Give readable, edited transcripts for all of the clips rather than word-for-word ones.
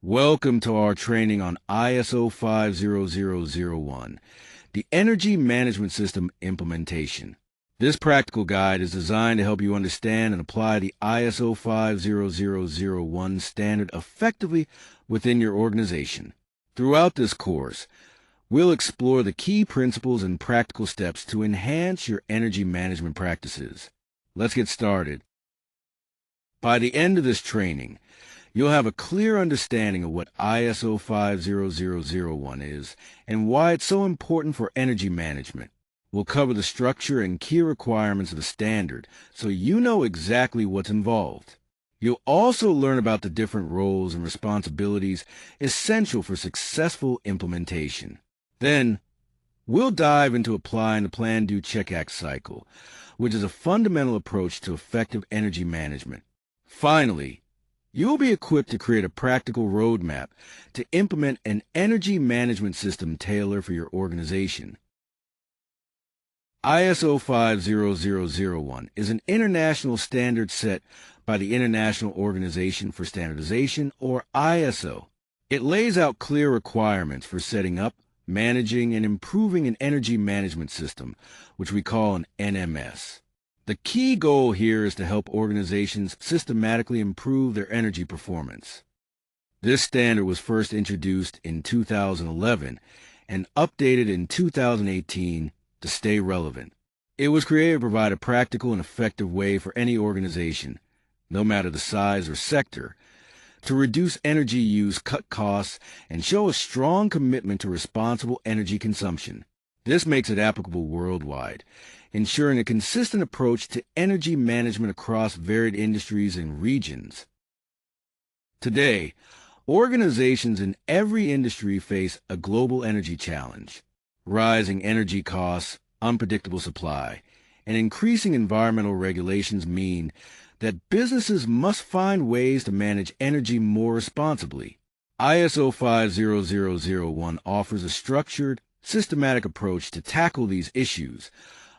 Welcome to our training on ISO 50001, the Energy Management System Implementation. This practical guide is designed to help you understand and apply the ISO 50001 standard effectively within your organization. Throughout this course, we'll explore the key principles and practical steps to enhance your energy management practices. Let's get started. By the end of this training, you'll have a clear understanding of what ISO 50001 is and why it's so important for energy management. We'll cover the structure and key requirements of the standard so you know exactly what's involved. You'll also learn about the different roles and responsibilities essential for successful implementation. Then, we'll dive into applying the Plan, Do, Check, Act cycle, which is a fundamental approach to effective energy management. Finally, you'll be equipped to create a practical roadmap to implement an energy management system tailored for your organization. ISO 50001 is an international standard set by the International Organization for Standardization, or ISO. It lays out clear requirements for setting up, managing, and improving an energy management system, which we call an NMS. The key goal here is to help organizations systematically improve their energy performance. This standard was first introduced in 2011 and updated in 2018 to stay relevant. It was created to provide a practical and effective way for any organization, no matter the size or sector, to reduce energy use, cut costs, and show a strong commitment to responsible energy consumption. This makes it applicable worldwide, ensuring a consistent approach to energy management across varied industries and regions. Today, organizations in every industry face a global energy challenge. Rising energy costs, unpredictable supply, and increasing environmental regulations mean that businesses must find ways to manage energy more responsibly. ISO 50001 offers a structured, systematic approach to tackle these issues,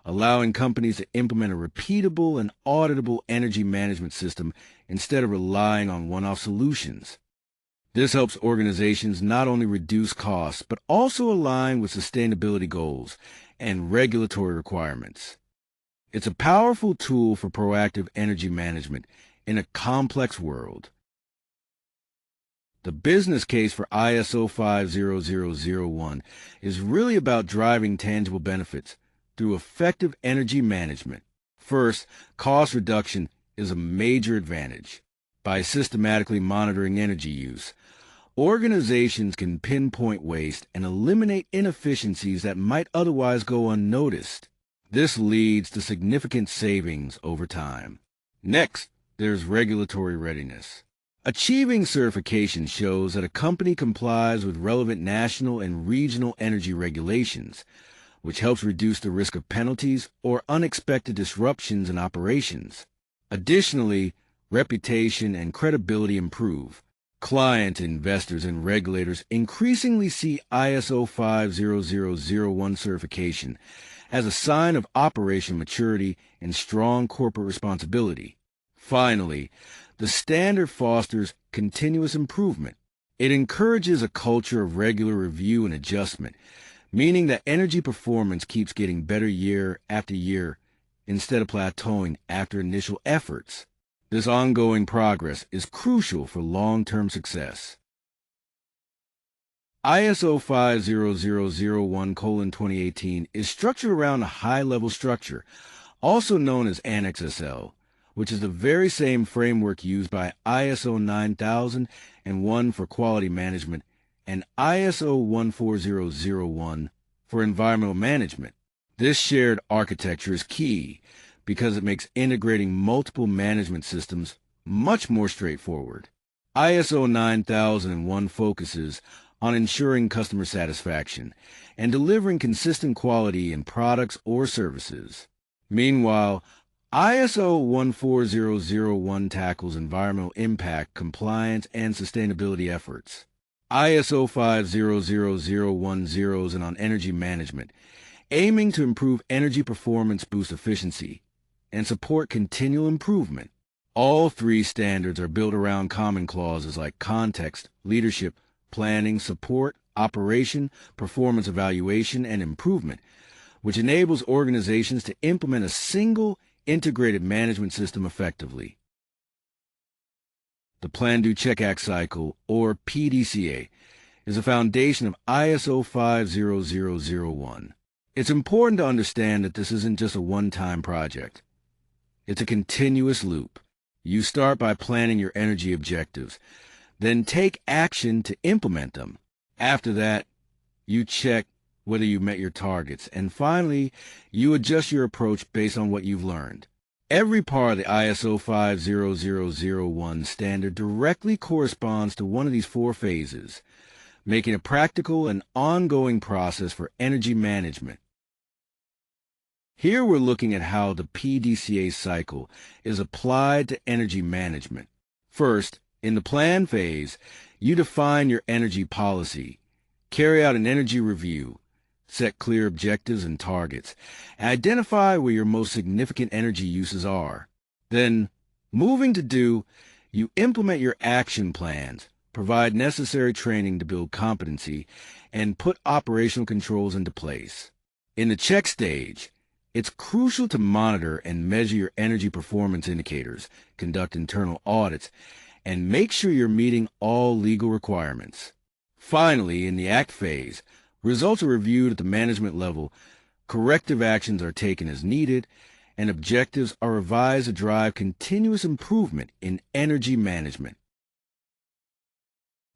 allowing companies to implement a repeatable and auditable energy management system instead of relying on one-off solutions. This helps organizations not only reduce costs, but also align with sustainability goals and regulatory requirements. It's a powerful tool for proactive energy management in a complex world. The business case for ISO 50001 is really about driving tangible benefits through effective energy management. First, cost reduction is a major advantage. By systematically monitoring energy use, organizations can pinpoint waste and eliminate inefficiencies that might otherwise go unnoticed. This leads to significant savings over time. Next, there's regulatory readiness. Achieving certification shows that a company complies with relevant national and regional energy regulations, which helps reduce the risk of penalties or unexpected disruptions in operations. Additionally, reputation and credibility improve. Clients, investors, and regulators increasingly see ISO 50001 certification as a sign of operational maturity and strong corporate responsibility. Finally, the standard fosters continuous improvement. It encourages a culture of regular review and adjustment, meaning that energy performance keeps getting better year after year instead of plateauing after initial efforts. This ongoing progress is crucial for long-term success. ISO 50001:2018 is structured around a high-level structure, also known as Annex SL, which is the very same framework used by ISO 9001 for quality management and ISO 14001 for environmental management. This shared architecture is key because it makes integrating multiple management systems much more straightforward. ISO 9001 focuses on ensuring customer satisfaction and delivering consistent quality in products or services. Meanwhile, ISO 14001 tackles environmental impact, compliance, and sustainability efforts. ISO 50001 zeroes in on energy management, aiming to improve energy performance, boost efficiency, and support continual improvement. All three standards are built around common clauses like context, leadership, planning, support, operation, performance evaluation, and improvement, which enables organizations to implement a single integrated management system effectively. The Plan, Do, Check, Act cycle, or PDCA, is a foundation of ISO 50001. It's important to understand that this isn't just a one-time project. It's a continuous loop. You start by planning your energy objectives, then take action to implement them. After that, you check whether you met your targets, and finally, you adjust your approach based on what you've learned. Every part of the ISO 50001 standard directly corresponds to one of these four phases, making a practical and ongoing process for energy management. Here we're looking at how the PDCA cycle is applied to energy management. First, in the plan phase, you define your energy policy, carry out an energy review, set clear objectives and targets, and identify where your most significant energy uses are. Then, moving to do, you implement your action plans, provide necessary training to build competency, and put operational controls into place. In the check stage, it's crucial to monitor and measure your energy performance indicators, conduct internal audits, and make sure you're meeting all legal requirements. Finally, in the act phase, results are reviewed at the management level, corrective actions are taken as needed, and objectives are revised to drive continuous improvement in energy management.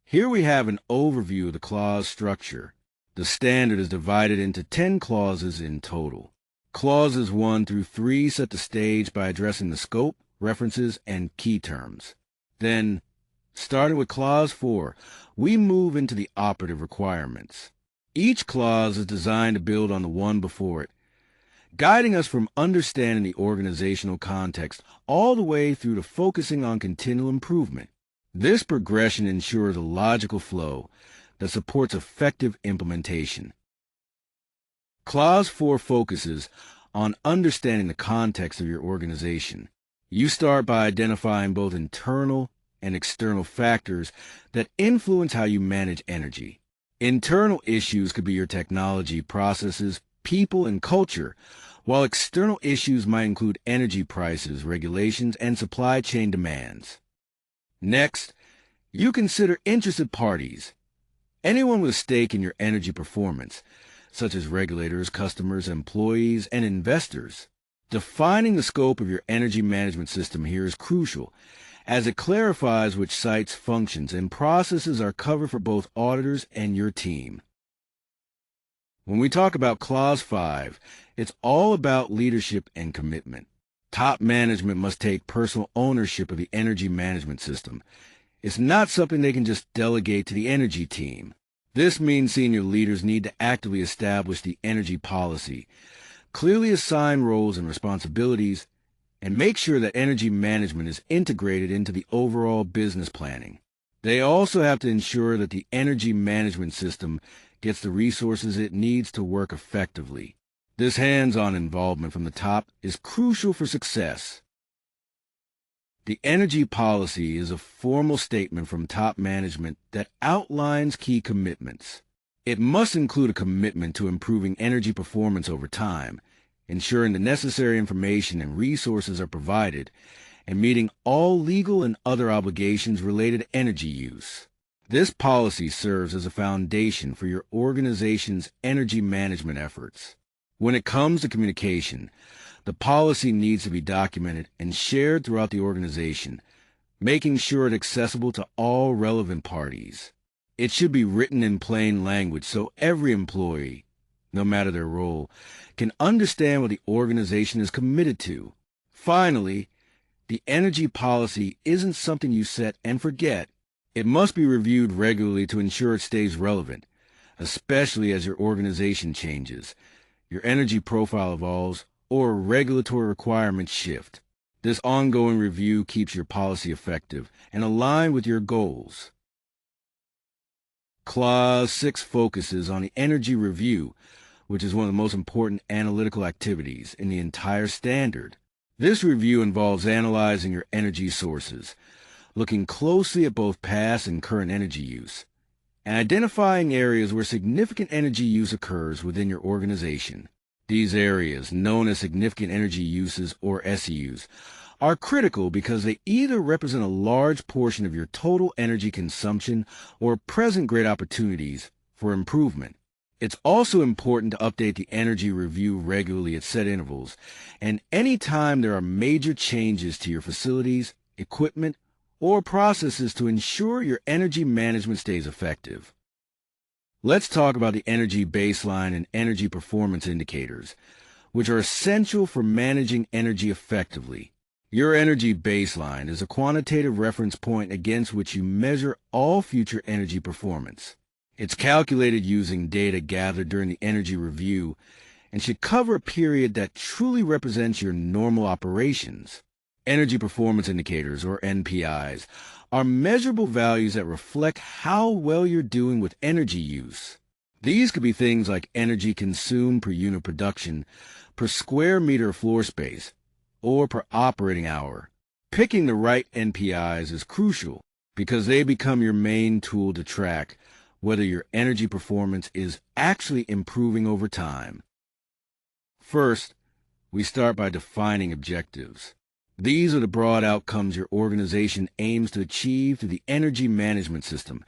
Here we have an overview of the clause structure. The standard is divided into 10 clauses in total. Clauses 1 through 3 set the stage by addressing the scope, references, and key terms. Then, starting with Clause 4, we move into the operative requirements. Each clause is designed to build on the one before it, guiding us from understanding the organizational context all the way through to focusing on continual improvement. This progression ensures a logical flow that supports effective implementation. Clause 4 focuses on understanding the context of your organization. You start by identifying both internal and external factors that influence how you manage energy. Internal issues could be your technology, processes, people, and culture, while external issues might include energy prices, regulations, and supply chain demands. Next, you consider interested parties, anyone with a stake in your energy performance, such as regulators, customers, employees, and investors. Defining the scope of your energy management system here is crucial, as it clarifies which sites, functions, and processes are covered for both auditors and your team. When we talk about Clause 5, it's all about leadership and commitment. Top management must take personal ownership of the energy management system. It's not something they can just delegate to the energy team. This means senior leaders need to actively establish the energy policy, clearly assign roles and responsibilities, and make sure that energy management is integrated into the overall business planning. They also have to ensure that the energy management system gets the resources it needs to work effectively. This hands-on involvement from the top is crucial for success. The energy policy is a formal statement from top management that outlines key commitments. It must include a commitment to improving energy performance over time, ensuring the necessary information and resources are provided, and meeting all legal and other obligations related to energy use. This policy serves as a foundation for your organization's energy management efforts. When it comes to communication, the policy needs to be documented and shared throughout the organization, making sure it's accessible to all relevant parties. It should be written in plain language so every employee, no matter their role, can understand what the organization is committed to. Finally, the energy policy isn't something you set and forget. It must be reviewed regularly to ensure it stays relevant, especially as your organization changes, your energy profile evolves, or regulatory requirements shift. This ongoing review keeps your policy effective and aligned with your goals. Clause 6 focuses on the energy review, which is one of the most important analytical activities in the entire standard. This review involves analyzing your energy sources, looking closely at both past and current energy use, and identifying areas where significant energy use occurs within your organization. These areas, known as significant energy uses or SEUs, are critical because they either represent a large portion of your total energy consumption or present great opportunities for improvement. It's also important to update the energy review regularly at set intervals and anytime there are major changes to your facilities, equipment, or processes to ensure your energy management stays effective. Let's talk about the energy baseline and energy performance indicators, which are essential for managing energy effectively. Your energy baseline is a quantitative reference point against which you measure all future energy performance. It's calculated using data gathered during the energy review and should cover a period that truly represents your normal operations. Energy performance indicators, or NPIs, are measurable values that reflect how well you're doing with energy use. These could be things like energy consumed per unit production, per square meter of floor space, or per operating hour. Picking the right NPIs is crucial because they become your main tool to track whether your energy performance is actually improving over time. First, we start by defining objectives. These are the broad outcomes your organization aims to achieve through the energy management system,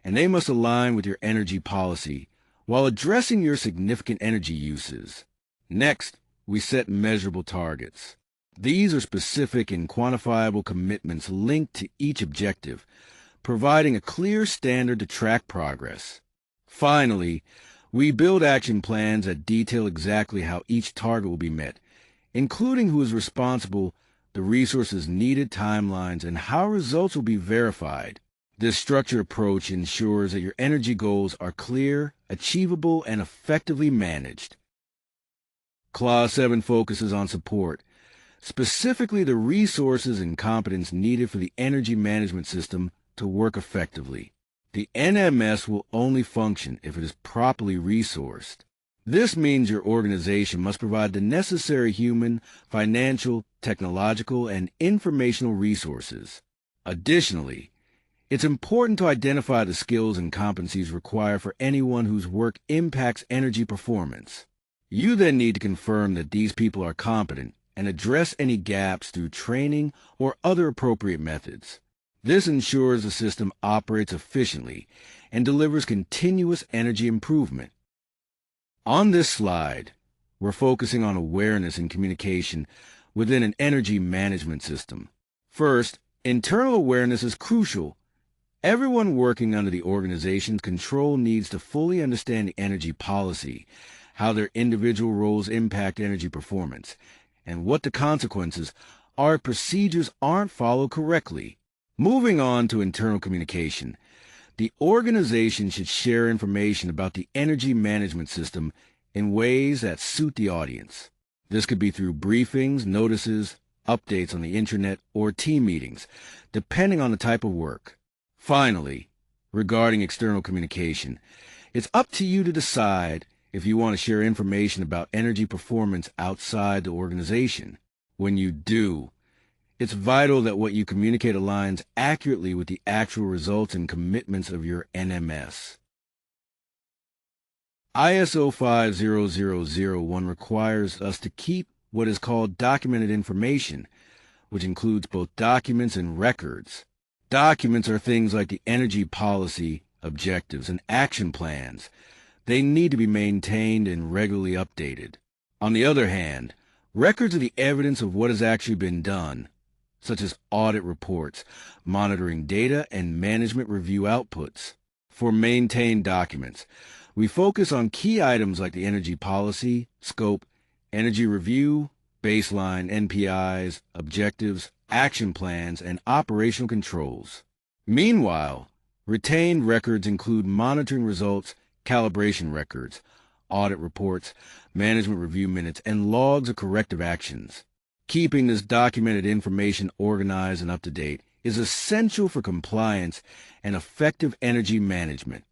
and they must align with your energy policy while addressing your significant energy uses. Next, we set measurable targets. These are specific and quantifiable commitments linked to each objective, providing a clear standard to track progress. Finally, we build action plans that detail exactly how each target will be met, including who is responsible, the resources needed, timelines, and how results will be verified. This structured approach ensures that your energy goals are clear, achievable, and effectively managed. Clause 7 focuses on support, specifically the resources and competence needed for the energy management system to work effectively. The NMS will only function if it is properly resourced. This means your organization must provide the necessary human, financial, technological, and informational resources. Additionally, it's important to identify the skills and competencies required for anyone whose work impacts energy performance. You then need to confirm that these people are competent and address any gaps through training or other appropriate methods. This ensures the system operates efficiently and delivers continuous energy improvement. On this slide, we're focusing on awareness and communication within an energy management system. First, internal awareness is crucial. Everyone working under the organization's control needs to fully understand the energy policy, how their individual roles impact energy performance, and what the consequences are if procedures aren't followed correctly. Moving on to internal communication, the organization should share information about the energy management system in ways that suit the audience. This could be through briefings, notices, updates on the intranet, or team meetings, depending on the type of work. Finally, regarding external communication, it's up to you to decide if you want to share information about energy performance outside the organization. When you do, it's vital that what you communicate aligns accurately with the actual results and commitments of your NMS. ISO 50001 requires us to keep what is called documented information, which includes both documents and records. Documents are things like the energy policy, objectives, and action plans. They need to be maintained and regularly updated. On the other hand, records are the evidence of what has actually been done, such as audit reports, monitoring data, and management review outputs. For maintained documents, we focus on key items like the energy policy, scope, energy review, baseline, NPIs, objectives, action plans, and operational controls. Meanwhile, retained records include monitoring results, calibration records, audit reports, management review minutes, and logs of corrective actions. Keeping this documented information organized and up to date is essential for compliance and effective energy management.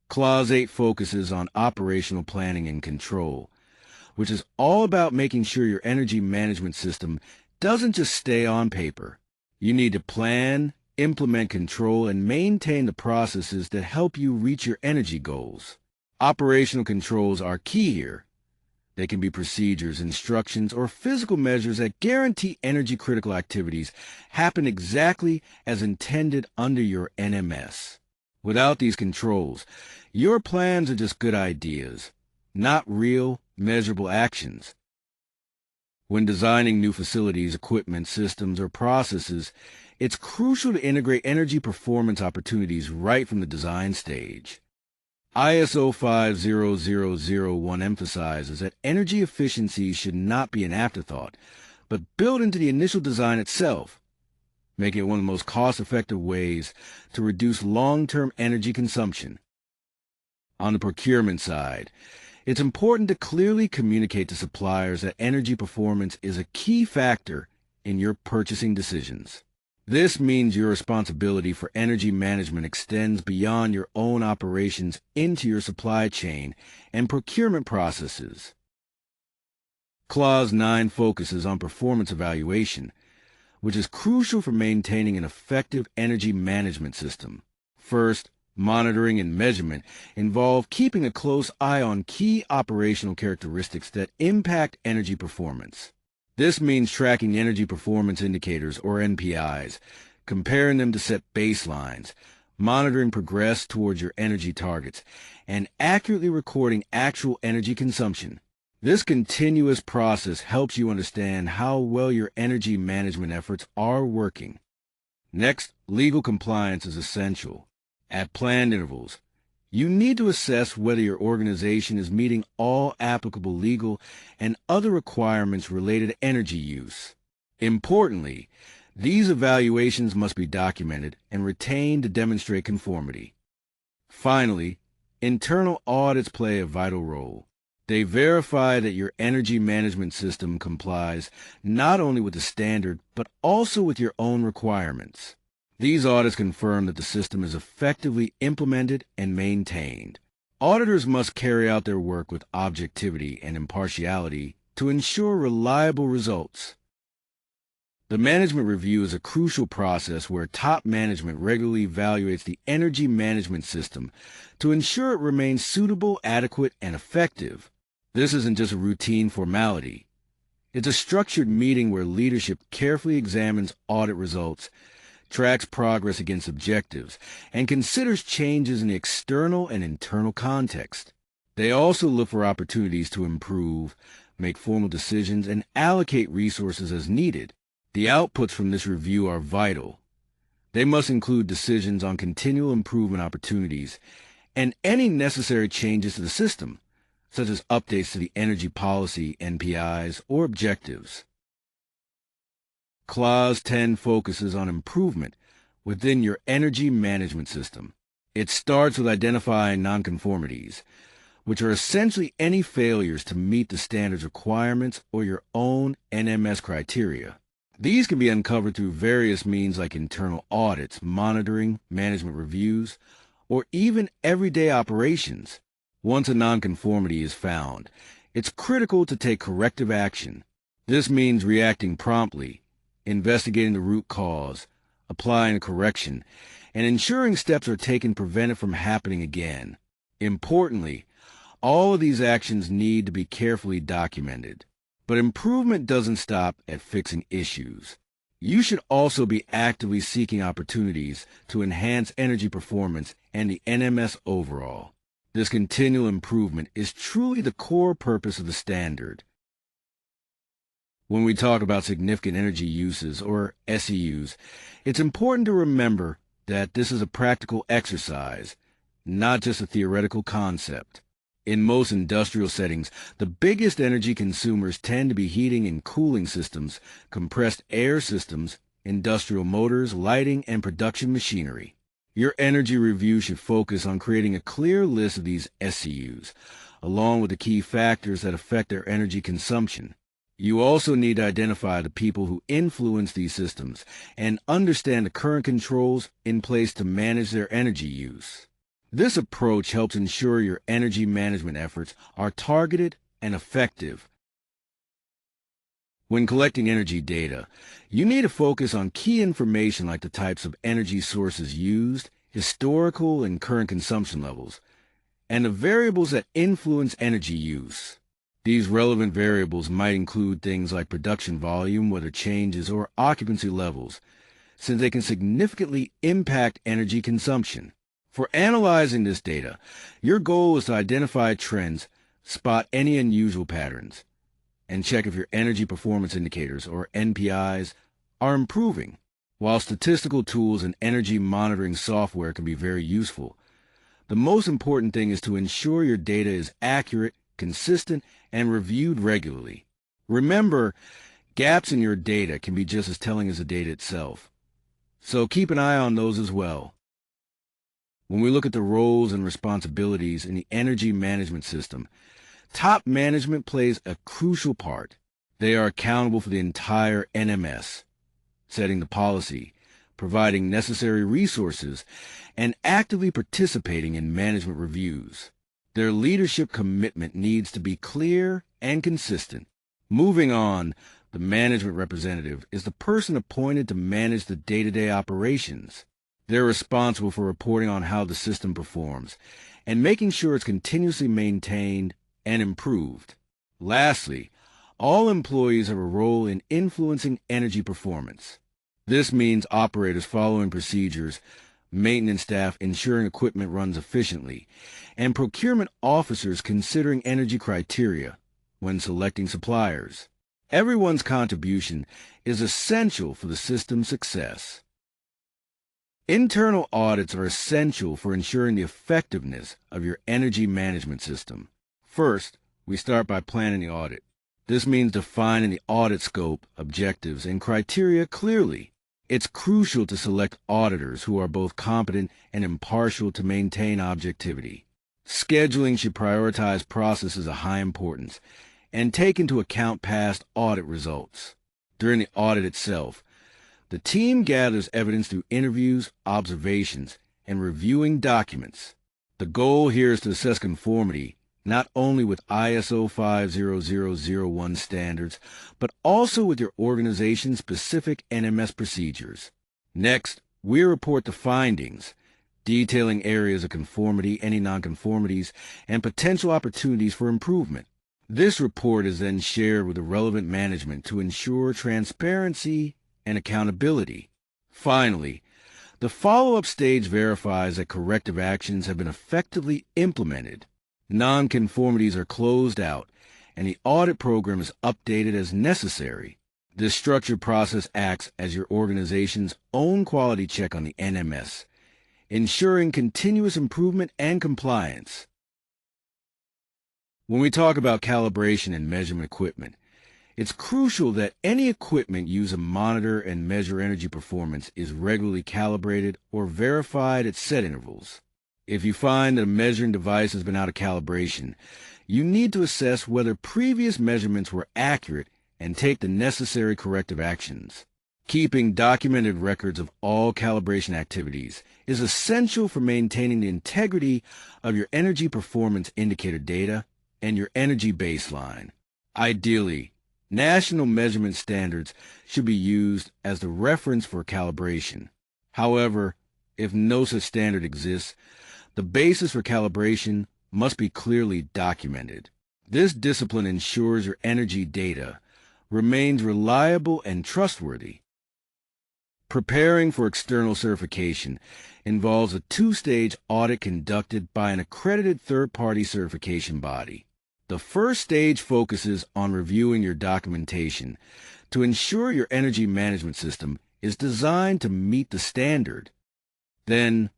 Clause 8 focuses on operational planning and control. which is all about making sure your energy management system doesn't just stay on paper. You need to plan, implement control, and maintain the processes that help you reach your energy goals. Operational controls are key here. They can be procedures, instructions, or physical measures that guarantee energy-critical activities happen exactly as intended under your NMS. Without these controls, your plans are just good ideas, not real, measurable actions. When designing new facilities, equipment, systems, or processes, it's crucial to integrate energy performance opportunities right from the design stage. ISO 50001 emphasizes that energy efficiency should not be an afterthought, but built into the initial design itself, making it one of the most cost-effective ways to reduce long-term energy consumption. On the procurement side, it's important to clearly communicate to suppliers that energy performance is a key factor in your purchasing decisions. This means your responsibility for energy management extends beyond your own operations into your supply chain and procurement processes. Clause 9 focuses on performance evaluation, which is crucial for maintaining an effective energy management system. First, monitoring and measurement involve keeping a close eye on key operational characteristics that impact energy performance. This means tracking energy performance indicators, or NPIs, comparing them to set baselines, monitoring progress towards your energy targets, and accurately recording actual energy consumption. This continuous process helps you understand how well your energy management efforts are working. Next, legal compliance is essential. At planned intervals, you need to assess whether your organization is meeting all applicable legal and other requirements related to energy use. Importantly, these evaluations must be documented and retained to demonstrate conformity. Finally, internal audits play a vital role. They verify that your energy management system complies not only with the standard, but also with your own requirements. These audits confirm that the system is effectively implemented and maintained. Auditors must carry out their work with objectivity and impartiality to ensure reliable results. The management review is a crucial process where top management regularly evaluates the energy management system to ensure it remains suitable, adequate, and effective. This isn't just a routine formality. It's a structured meeting where leadership carefully examines audit results, tracks progress against objectives, and considers changes in the external and internal context. They also look for opportunities to improve, make formal decisions, and allocate resources as needed. The outputs from this review are vital. They must include decisions on continual improvement opportunities and any necessary changes to the system, such as updates to the energy policy, NPIs, or objectives. Clause 10 focuses on improvement within your energy management system. It starts with identifying nonconformities, which are essentially any failures to meet the standards requirements or your own NMS criteria. These can be uncovered through various means like internal audits, monitoring, management reviews, or even everyday operations. Once a nonconformity is found, it's critical to take corrective action. This means reacting promptly, investigating the root cause, applying a correction, and ensuring steps are taken to prevent it from happening again. Importantly, all of these actions need to be carefully documented. But improvement doesn't stop at fixing issues. You should also be actively seeking opportunities to enhance energy performance and the NMS overall. This continual improvement is truly the core purpose of the standard. When we talk about significant energy uses, or SEUs, it's important to remember that this is a practical exercise, not just a theoretical concept. In most industrial settings, the biggest energy consumers tend to be heating and cooling systems, compressed air systems, industrial motors, lighting, and production machinery. Your energy review should focus on creating a clear list of these SEUs, along with the key factors that affect their energy consumption. You also need to identify the people who influence these systems and understand the current controls in place to manage their energy use. This approach helps ensure your energy management efforts are targeted, and effective. When collecting energy data, you need to focus on key information like the types of energy sources used, historical and current consumption levels, and the variables that influence energy use. These relevant variables might include things like production volume, weather changes, or occupancy levels, since they can significantly impact energy consumption. For analyzing this data, your goal is to identify trends, spot any unusual patterns, and check if your energy performance indicators, or NPIs, are improving. While statistical tools and energy monitoring software can be very useful, the most important thing is to ensure your data is accurate, consistent, and reviewed regularly. Remember, gaps in your data can be just as telling as the data itself, so keep an eye on those as well. When we look at the roles and responsibilities in the energy management system, top management plays a crucial part. They are accountable for the entire NMS, setting the policy, providing necessary resources, and actively participating in management reviews. Their leadership commitment needs to be clear and consistent. Moving on, the management representative is the person appointed to manage the day-to-day operations. They're responsible for reporting on how the system performs and making sure it's continuously maintained and improved. Lastly, all employees have a role in influencing energy performance. This means operators following procedures, maintenance staff ensuring equipment runs efficiently, and procurement officers considering energy criteria when selecting suppliers. Everyone's contribution is essential for the system's success. Internal audits are essential for ensuring the effectiveness of your energy management system. First, we start by planning the audit. This means defining the audit scope, objectives, and criteria clearly. It's crucial to select auditors who are both competent and impartial to maintain objectivity. Scheduling should prioritize processes of high importance and take into account past audit results. During the audit itself, the team gathers evidence through interviews, observations, and reviewing documents. The goal here is to assess conformity not only with ISO 50001 standards, but also with your organization's specific NMS procedures. Next, we report the findings, detailing areas of conformity, any nonconformities, and potential opportunities for improvement. This report is then shared with the relevant management to ensure transparency and accountability. Finally, the follow-up stage verifies that corrective actions have been effectively implemented. Nonconformities are closed out, and the audit program is updated as necessary. This structured process acts as your organization's own quality check on the NMS, ensuring continuous improvement and compliance. When we talk about calibration and measurement equipment, it's crucial that any equipment used to monitor and measure energy performance is regularly calibrated or verified at set intervals. If you find that a measuring device has been out of calibration, you need to assess whether previous measurements were accurate and take the necessary corrective actions. Keeping documented records of all calibration activities is essential for maintaining the integrity of your energy performance indicator data and your energy baseline. Ideally, national measurement standards should be used as the reference for calibration. However, if no such standard exists, the basis for calibration must be clearly documented. This discipline ensures your energy data remains reliable and trustworthy. Preparing for external certification involves a two-stage audit conducted by an accredited third-party certification body. The first stage focuses on reviewing your documentation to ensure your energy management system is designed to meet the standard. Then,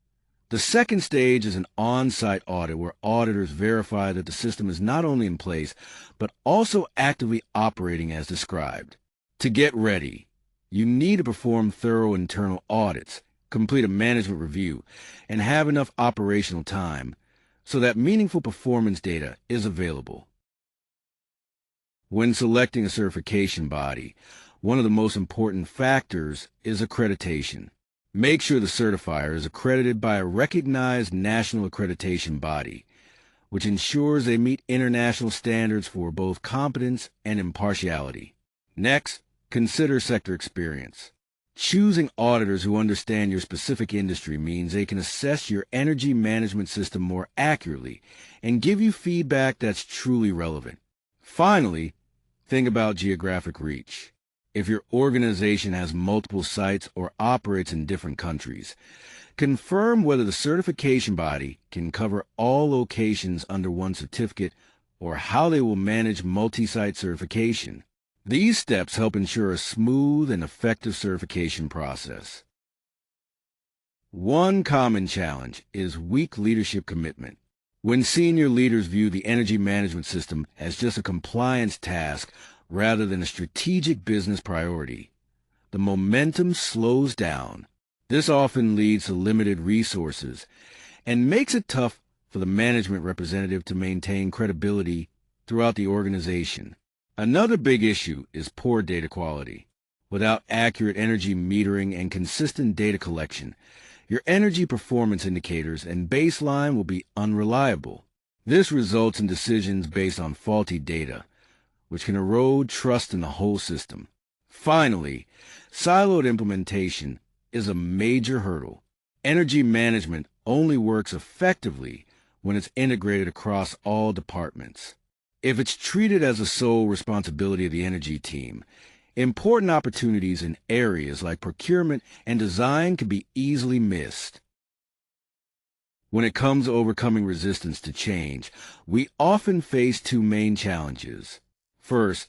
the second stage is an on-site audit where auditors verify that the system is not only in place, but also actively operating as described. To get ready, you need to perform thorough internal audits, complete a management review, and have enough operational time so that meaningful performance data is available. When selecting a certification body, one of the most important factors is accreditation. Make sure the certifier is accredited by a recognized national accreditation body, which ensures they meet international standards for both competence and impartiality. Next, consider sector experience. Choosing auditors who understand your specific industry means they can assess your energy management system more accurately and give you feedback that's truly relevant. Finally, think about geographic reach. If your organization has multiple sites or operates in different countries, confirm whether the certification body can cover all locations under one certificate or how they will manage multi-site certification. These steps help ensure a smooth and effective certification process. One common challenge is weak leadership commitment. When senior leaders view the energy management system as just a compliance task rather than a strategic business priority, the momentum slows down. This often leads to limited resources and makes it tough for the management representative to maintain credibility throughout the organization. Another big issue is poor data quality. Without accurate energy metering and consistent data collection, your energy performance indicators and baseline will be unreliable. This results in decisions based on faulty data, which can erode trust in the whole system. Finally, siloed implementation is a major hurdle. Energy management only works effectively when it's integrated across all departments. If it's treated as a sole responsibility of the energy team, important opportunities in areas like procurement and design can be easily missed. When it comes to overcoming resistance to change, we often face two main challenges. First,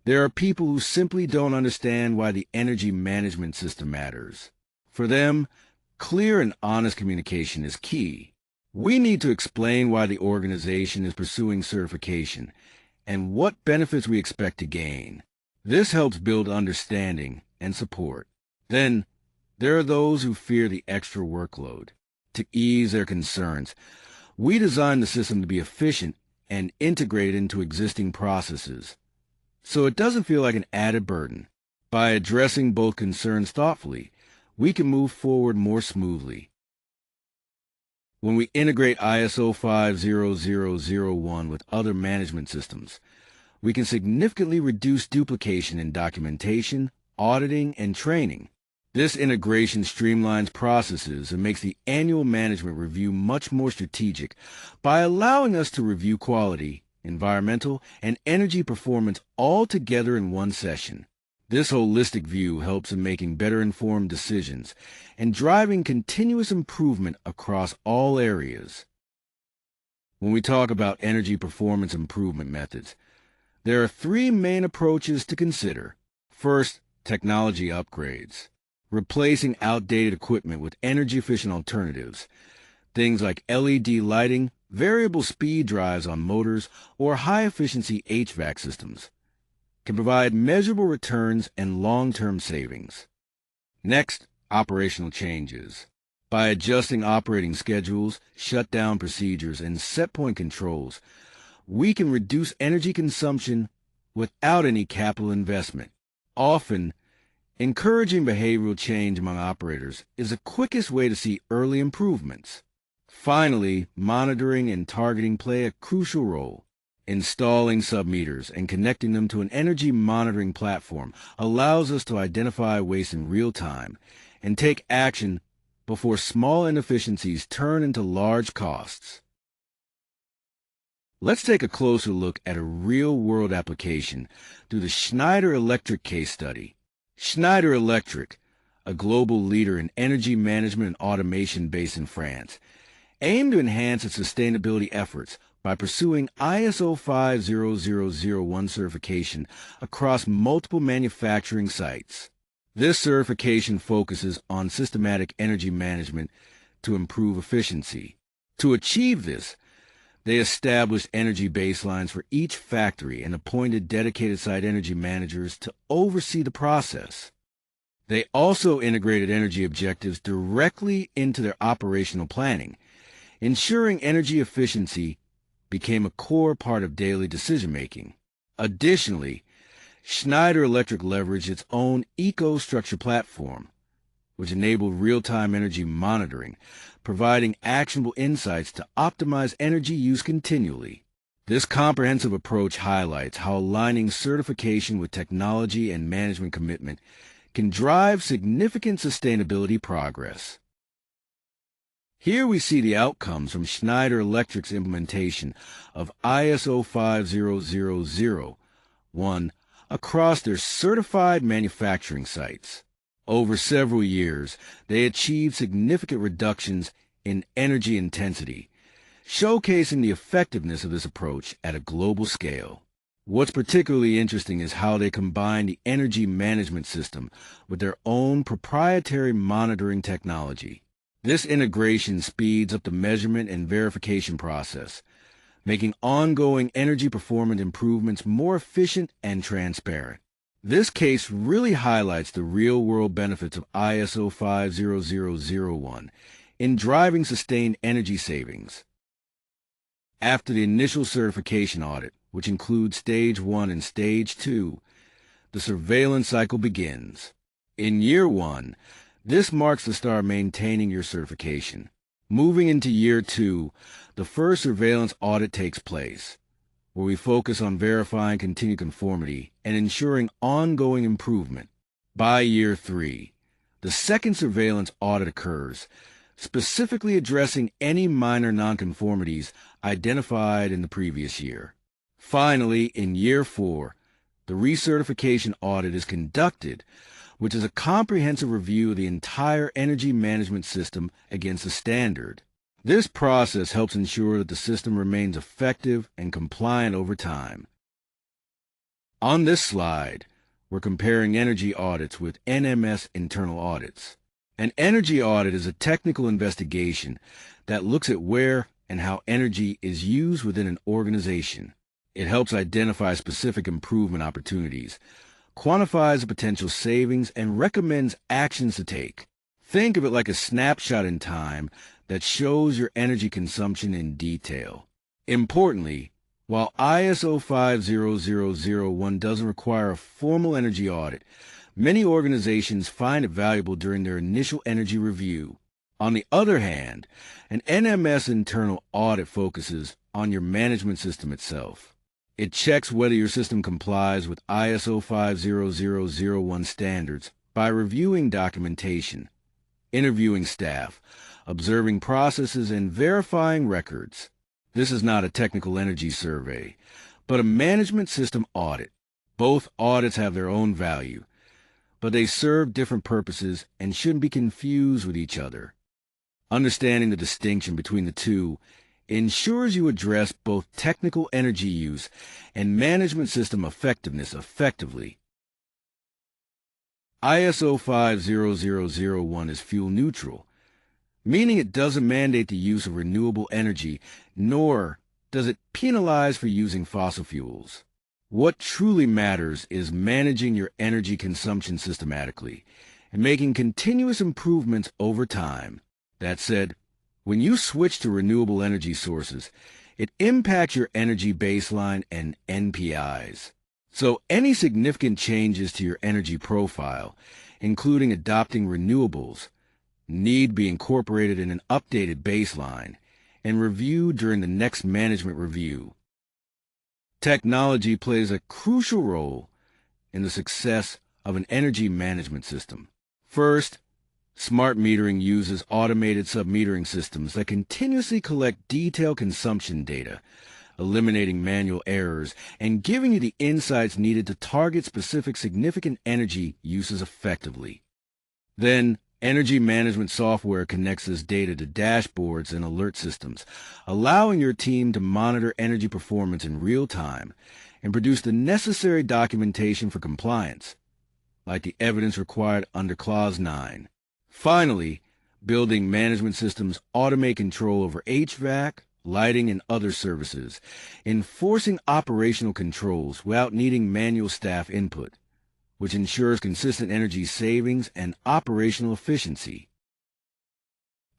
there are people who simply don't understand why the energy management system matters. For them, clear and honest communication is key. We need to explain why the organization is pursuing certification and what benefits we expect to gain. This helps build understanding and support. Then, there are those who fear the extra workload. To ease their concerns, we designed the system to be efficient and integrated into existing processes, so it doesn't feel like an added burden. By addressing both concerns thoughtfully, we can move forward more smoothly. When we integrate ISO 50001 with other management systems, we can significantly reduce duplication in documentation, auditing, and training. This integration streamlines processes and makes the annual management review much more strategic by allowing us to review quality, environmental, and energy performance all together in one session. This holistic view helps in making better informed decisions and driving continuous improvement across all areas. When we talk about energy performance improvement methods, there are three main approaches to consider. First, technology upgrades. Replacing outdated equipment with energy-efficient alternatives. Things like LED lighting, variable speed drives on motors, or high-efficiency HVAC systems can provide measurable returns and long-term savings. Next, operational changes. By adjusting operating schedules, shutdown procedures, and set-point controls, we can reduce energy consumption without any capital investment. Often, encouraging behavioral change among operators is the quickest way to see early improvements. Finally, monitoring and targeting play a crucial role. Installing submeters and connecting them to an energy monitoring platform allows us to identify waste in real time and take action before small inefficiencies turn into large costs. Let's take a closer look at a real-world application through the Schneider Electric case study. Schneider Electric, a global leader in energy management and automation based in France, aimed to enhance its sustainability efforts by pursuing ISO 50001 certification across multiple manufacturing sites. This certification focuses on systematic energy management to improve efficiency. To achieve this, they established energy baselines for each factory and appointed dedicated site energy managers to oversee the process. They also integrated energy objectives directly into their operational planning, ensuring energy efficiency became a core part of daily decision-making. Additionally, Schneider Electric leveraged its own EcoStruxure platform, which enable real-time energy monitoring, providing actionable insights to optimize energy use continually. This comprehensive approach highlights how aligning certification with technology and management commitment can drive significant sustainability progress. Here we see the outcomes from Schneider Electric's implementation of ISO 50001 across their certified manufacturing sites. Over several years, they achieved significant reductions in energy intensity, showcasing the effectiveness of this approach at a global scale. What's particularly interesting is how they combine the energy management system with their own proprietary monitoring technology. This integration speeds up the measurement and verification process, making ongoing energy performance improvements more efficient and transparent. This case really highlights the real-world benefits of ISO 50001 in driving sustained energy savings. After the initial certification audit, which includes Stage 1 and Stage 2, the surveillance cycle begins. In Year 1, this marks the start of maintaining your certification. Moving into Year 2, the first surveillance audit takes place, where we focus on verifying continued conformity and ensuring ongoing improvement. By Year 3, the second surveillance audit occurs, specifically addressing any minor nonconformities identified in the previous year. Finally, in Year 4, the recertification audit is conducted, which is a comprehensive review of the entire energy management system against a standard. This process helps ensure that the system remains effective and compliant over time. On this slide, we're comparing energy audits with NMS internal audits. An energy audit is a technical investigation that looks at where and how energy is used within an organization. It helps identify specific improvement opportunities, quantifies the potential savings, and recommends actions to take. Think of it like a snapshot in time that shows your energy consumption in detail. Importantly, while ISO 50001 doesn't require a formal energy audit, many organizations find it valuable during their initial energy review. On the other hand, an NMS internal audit focuses on your management system itself. It checks whether your system complies with ISO 50001 standards by reviewing documentation, interviewing staff, observing processes, and verifying records. This is not a technical energy survey, but a management system audit. Both audits have their own value, but they serve different purposes and shouldn't be confused with each other. Understanding the distinction between the two ensures you address both technical energy use and management system effectiveness effectively. ISO 50001 is fuel neutral, meaning it doesn't mandate the use of renewable energy, nor does it penalize for using fossil fuels. What truly matters is managing your energy consumption systematically and making continuous improvements over time. That said, when you switch to renewable energy sources, it impacts your energy baseline and NPIs. So any significant changes to your energy profile, including adopting renewables, need be incorporated in an updated baseline and reviewed during the next management review. Technology plays a crucial role in the success of an energy management system. First, smart metering uses automated sub-metering systems that continuously collect detailed consumption data, eliminating manual errors and giving you the insights needed to target specific significant energy uses effectively. Then, energy management software connects this data to dashboards and alert systems, allowing your team to monitor energy performance in real time and produce the necessary documentation for compliance, like the evidence required under Clause 9. Finally, building management systems automate control over HVAC, lighting, and other services, enforcing operational controls without needing manual staff input, which ensures consistent energy savings and operational efficiency.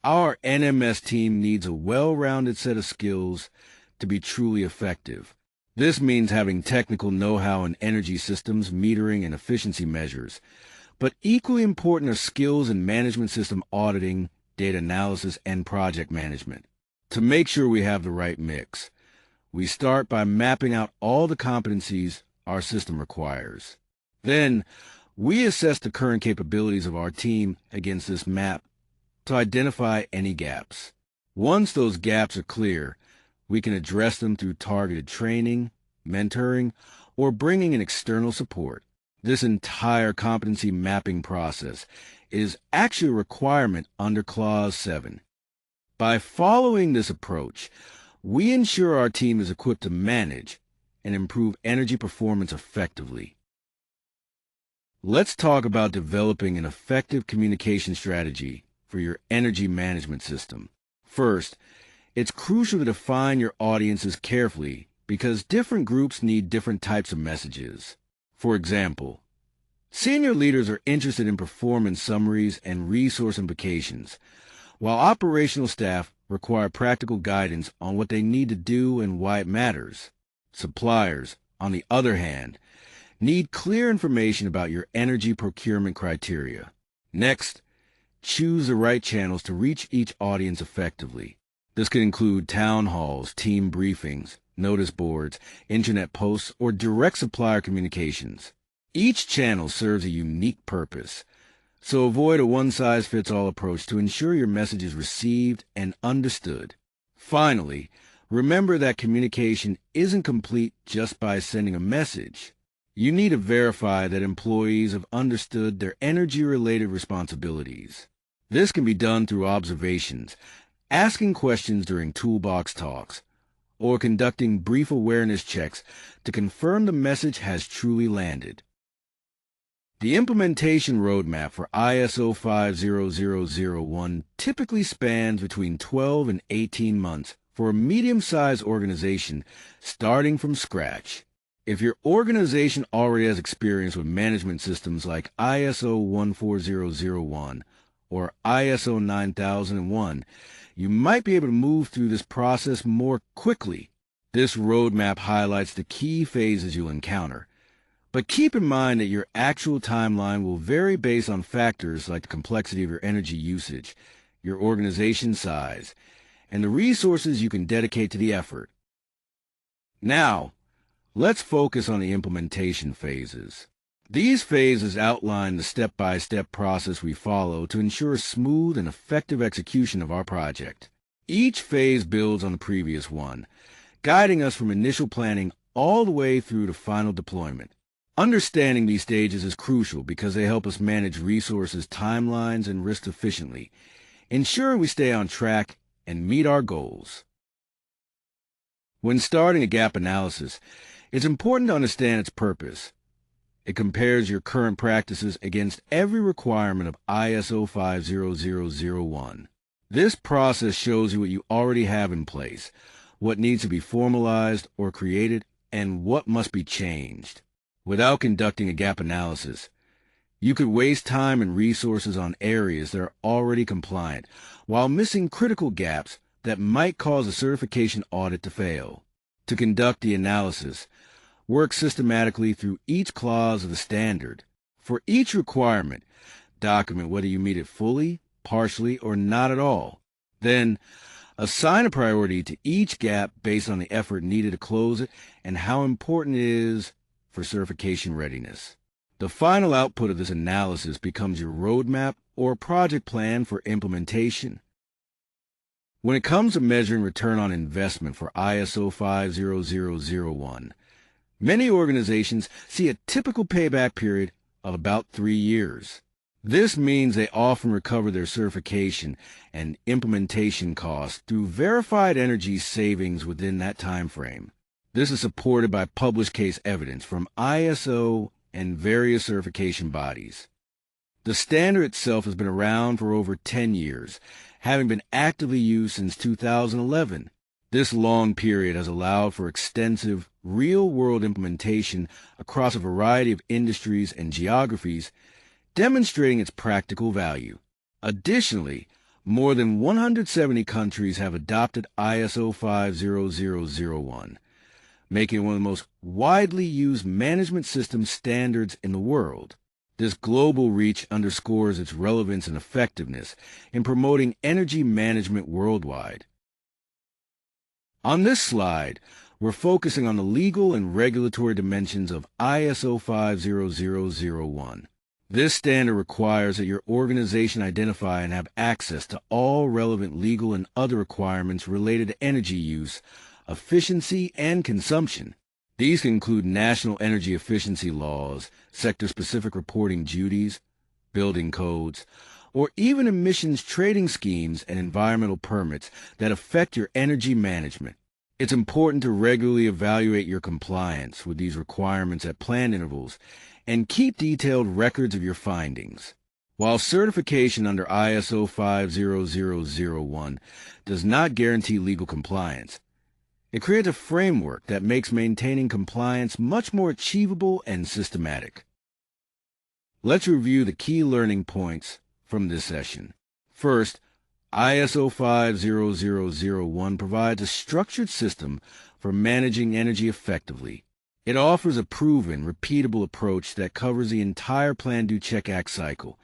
Our NMS team needs a well-rounded set of skills to be truly effective. This means having technical know-how in energy systems, metering, and efficiency measures, But equally important are skills in management system auditing, data analysis, and project management. To make sure we have the right mix, we start by mapping out all the competencies our system requires. Then, we assess the current capabilities of our team against this map to identify any gaps. Once those gaps are clear, we can address them through targeted training, mentoring, or bringing in external support. This entire competency mapping process is actually a requirement under Clause 7. By following this approach, we ensure our team is equipped to manage and improve energy performance effectively. Let's talk about developing an effective communication strategy for your energy management system. First, it's crucial to define your audiences carefully because different groups need different types of messages. For example, senior leaders are interested in performance summaries and resource implications, while operational staff require practical guidance on what they need to do and why it matters. Suppliers, on the other hand, need clear information about your energy procurement criteria. Next, choose the right channels to reach each audience effectively. This could include town halls, team briefings, notice boards, internet posts, or direct supplier communications. Each channel serves a unique purpose, so avoid a one-size-fits-all approach to ensure your message is received and understood. Finally, remember that communication isn't complete just by sending a message. You need to verify that employees have understood their energy-related responsibilities. This can be done through observations, asking questions during toolbox talks, or conducting brief awareness checks to confirm the message has truly landed. The implementation roadmap for ISO 50001 typically spans between 12 and 18 months for a medium-sized organization starting from scratch. If your organization already has experience with management systems like ISO 14001 or ISO 9001, you might be able to move through this process more quickly. This roadmap highlights the key phases you'll encounter, but keep in mind that your actual timeline will vary based on factors like the complexity of your energy usage, your organization size, and the resources you can dedicate to the effort. Now, let's focus on the implementation phases. These phases outline the step-by-step process we follow to ensure smooth and effective execution of our project. Each phase builds on the previous one, guiding us from initial planning all the way through to final deployment. Understanding these stages is crucial because they help us manage resources, timelines, and risks efficiently, ensuring we stay on track and meet our goals. When starting a gap analysis, it's important to understand its purpose. It compares your current practices against every requirement of ISO 50001. This process shows you what you already have in place, what needs to be formalized or created, and what must be changed. Without conducting a gap analysis, you could waste time and resources on areas that are already compliant, while missing critical gaps that might cause a certification audit to fail. To conduct the analysis, work systematically through each clause of the standard. For each requirement, document whether you meet it fully, partially, or not at all. Then, assign a priority to each gap based on the effort needed to close it and how important it is for certification readiness. The final output of this analysis becomes your roadmap or project plan for implementation. When it comes to measuring return on investment for ISO 50001, many organizations see a typical payback period of about 3 years. This means they often recover their certification and implementation costs through verified energy savings within that time frame. This is supported by published case evidence from ISO and various certification bodies. The standard itself has been around for over 10 years, having been actively used since 2011. This long period has allowed for extensive, real-world implementation across a variety of industries and geographies, demonstrating its practical value. Additionally, more than 170 countries have adopted ISO 50001, making it one of the most widely used management system standards in the world. This global reach underscores its relevance and effectiveness in promoting energy management worldwide. On this slide, we're focusing on the legal and regulatory dimensions of ISO 50001. This standard requires that your organization identify and have access to all relevant legal and other requirements related to energy use, efficiency, and consumption. These can include national energy efficiency laws, sector-specific reporting duties, building codes, or even emissions trading schemes and environmental permits that affect your energy management. It's important to regularly evaluate your compliance with these requirements at planned intervals and keep detailed records of your findings. While certification under ISO 50001 does not guarantee legal compliance, it creates a framework that makes maintaining compliance much more achievable and systematic. Let's review the key learning points from this session. First, ISO 50001 provides a structured system for managing energy effectively. It offers a proven, repeatable approach that covers the entire Plan-Do-Check-Act cycle,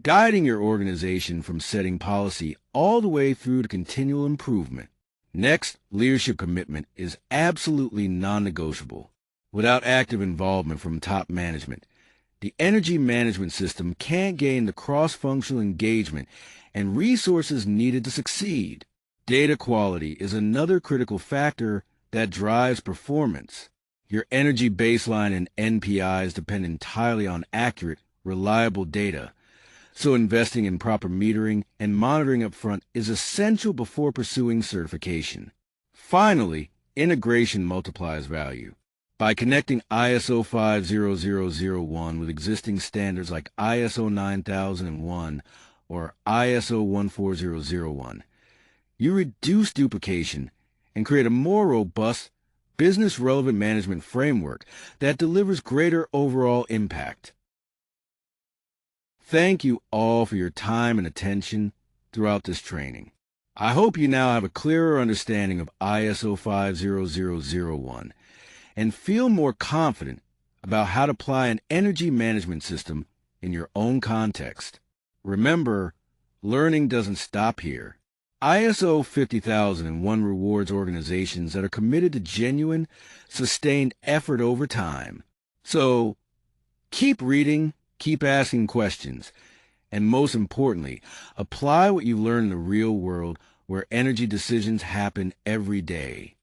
guiding your organization from setting policy all the way through to continual improvement. Next, leadership commitment is absolutely non-negotiable. Without active involvement from top management, the energy management system can't gain the cross-functional engagement and resources needed to succeed. Data quality is another critical factor that drives performance. Your energy baseline and NPIs depend entirely on accurate, reliable data, so investing in proper metering and monitoring upfront is essential before pursuing certification. Finally, integration multiplies value. By connecting ISO 50001 with existing standards like ISO 9001 or ISO 14001, you reduce duplication and create a more robust, business-relevant management framework that delivers greater overall impact. Thank you all for your time and attention throughout this training. I hope you now have a clearer understanding of ISO 50001 and feel more confident about how to apply an energy management system in your own context. Remember, learning doesn't stop here. ISO 50001 rewards organizations that are committed to genuine, sustained effort over time. So, keep reading, keep asking questions, and most importantly, apply what you learn in the real world where energy decisions happen every day.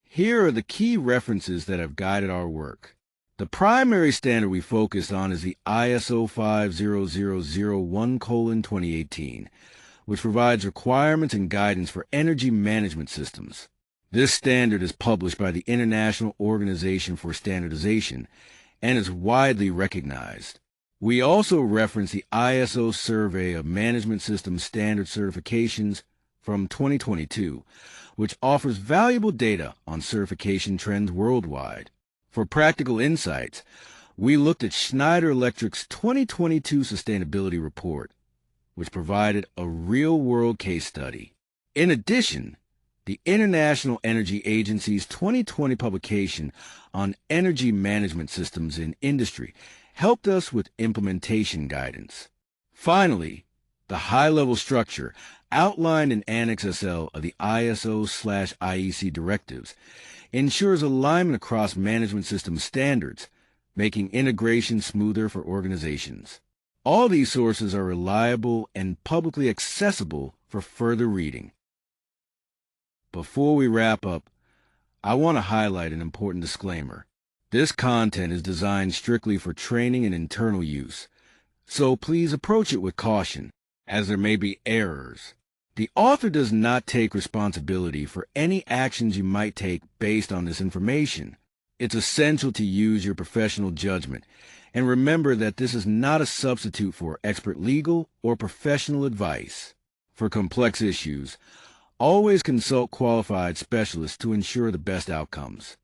Here are the key references that have guided our work. The primary standard we focused on is the ISO 50001:2018, which provides requirements and guidance for energy management systems. This standard is published by the International Organization for Standardization and is widely recognized. We also reference the ISO Survey of Management System Standard Certifications from 2022, which offers valuable data on certification trends worldwide. For practical insights, we looked at Schneider Electric's 2022 Sustainability Report, which provided a real-world case study. In addition, the International Energy Agency's 2020 publication on energy management systems in industry helped us with implementation guidance. Finally, the high-level structure outlined in Annex SL of the ISO/IEC directives ensures alignment across management system standards, making integration smoother for organizations. All these sources are reliable and publicly accessible for further reading. Before we wrap up, I want to highlight an important disclaimer. This content is designed strictly for training and internal use, so please approach it with caution, as there may be errors. The author does not take responsibility for any actions you might take based on this information. It's essential to use your professional judgment, and remember that this is not a substitute for expert legal or professional advice. For complex issues, always consult qualified specialists to ensure the best outcomes.